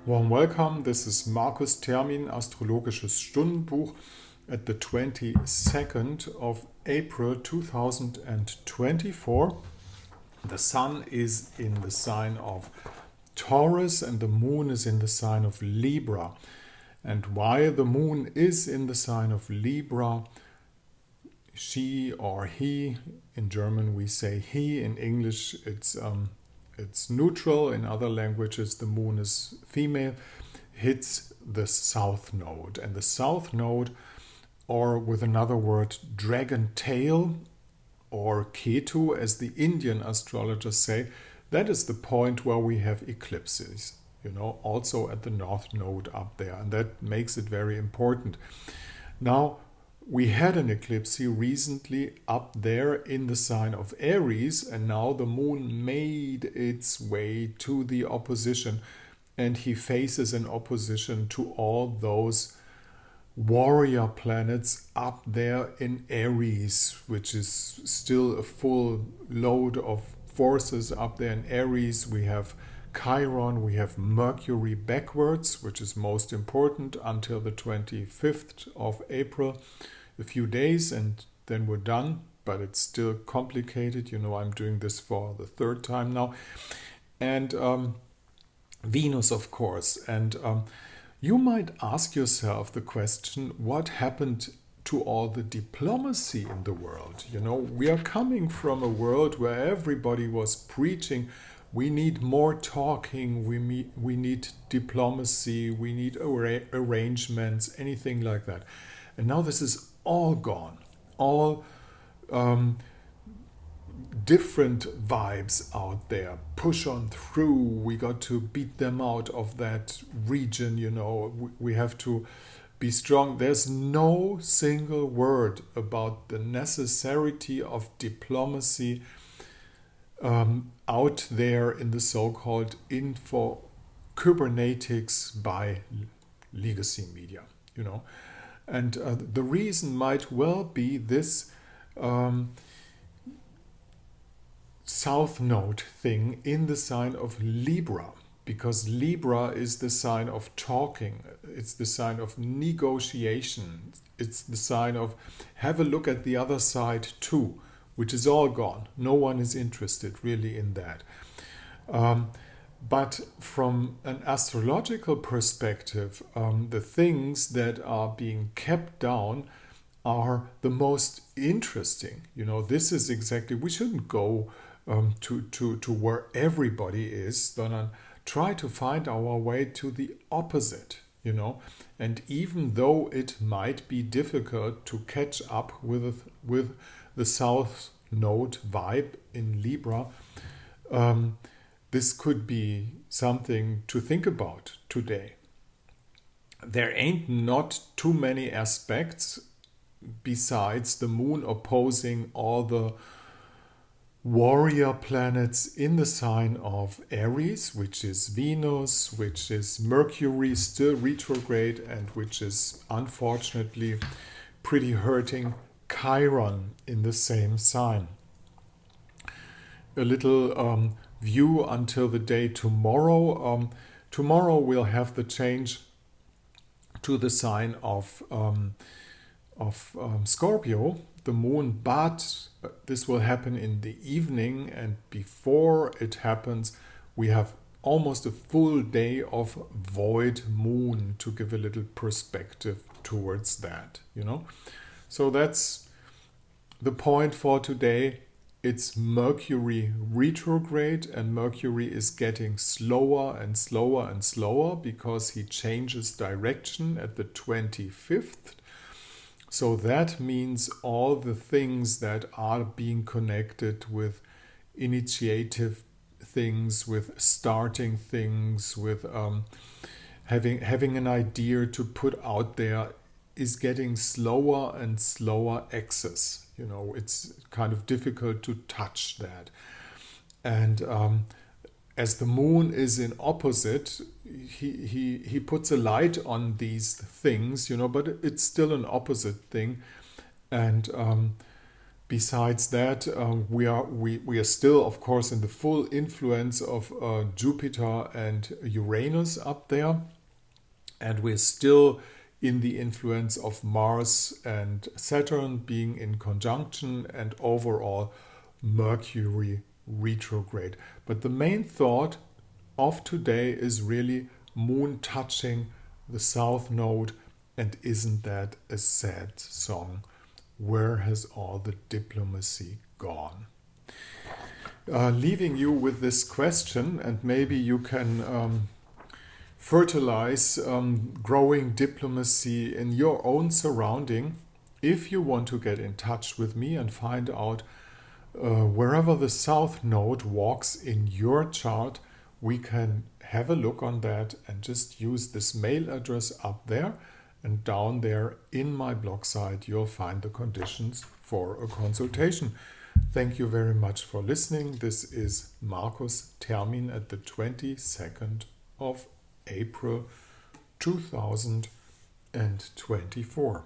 Warm welcome. This is Markus Termin, Astrologisches Stundenbuch at the 22nd of April 2024. The sun is in the sign of Taurus and the moon is in the sign of Libra. And while the moon is in the sign of Libra, she or he, in German we say he, in English it's neutral, in other languages the moon is female, hits the south node. And the south node, or with another word, dragon tail, or Ketu, as the Indian astrologers say, that is the point where we have eclipses, also at the north node up there. And that makes it very important. Now, we had an eclipse recently up there in the sign of Aries, and now the moon made its way to the opposition, and he faces an opposition to all those warrior planets up there in Aries, which is still a full load of forces up there in Aries. We have Chiron, we have Mercury backwards, which is most important until the 25th of April. A few days and then we're done, but it's still complicated. I'm doing this for the third time now. And Venus, of course. And you might ask yourself the question, what happened to all the diplomacy in the world? We are coming from a world where everybody was preaching, we need more talking, we need diplomacy, we need arrangements, anything like that. And now this is all gone, all different vibes out there. Push on through. We got to beat them out of that region. We have to be strong. There's no single word about the necessity of diplomacy out there in the so-called info Kybernetics by legacy media. And the reason might well be this south node thing in the sign of Libra, because Libra is the sign of talking, it's the sign of negotiation, it's the sign of have a look at the other side too, which is all gone. No one is interested really in that. But from an astrological perspective, the things that are being kept down are the most interesting. This is exactly, we shouldn't go to where everybody is, sondern try to find our way to the opposite, And even though it might be difficult to catch up with the South Node vibe in Libra, this could be something to think about today. There ain't not too many aspects besides the moon opposing all the warrior planets in the sign of Aries, which is Venus, which is Mercury still retrograde, and which is unfortunately pretty hurting Chiron in the same sign. A little view until the day tomorrow. Tomorrow we'll have the change to the sign of Scorpio, the moon, but this will happen in the evening, and before it happens we have almost a full day of void moon to give a little perspective towards that, So that's the point for today. It's Mercury retrograde, and Mercury is getting slower and slower and slower because he changes direction at the 25th. So that means all the things that are being connected with initiative things, with starting things, with having an idea to put out there is getting slower and slower access. It's kind of difficult to touch that. And as the moon is in opposite, he puts a light on these things, but it's still an opposite thing. And Besides that, we are still, of course, in the full influence of Jupiter and Uranus up there, and we're still in the influence of Mars and Saturn being in conjunction, and overall Mercury retrograde. But the main thought of today is really Moon touching the South Node, and isn't that a sad song? Where has all the diplomacy gone? Leaving you with this question, and maybe you can fertilize growing diplomacy in your own surrounding. If you want to get in touch with me and find out wherever the South Node walks in your chart, we can have a look on that and just use this mail address up there. And down there in my blog site, you'll find the conditions for a consultation. Thank you very much for listening. This is Markus Termin at the 22nd of April 2024.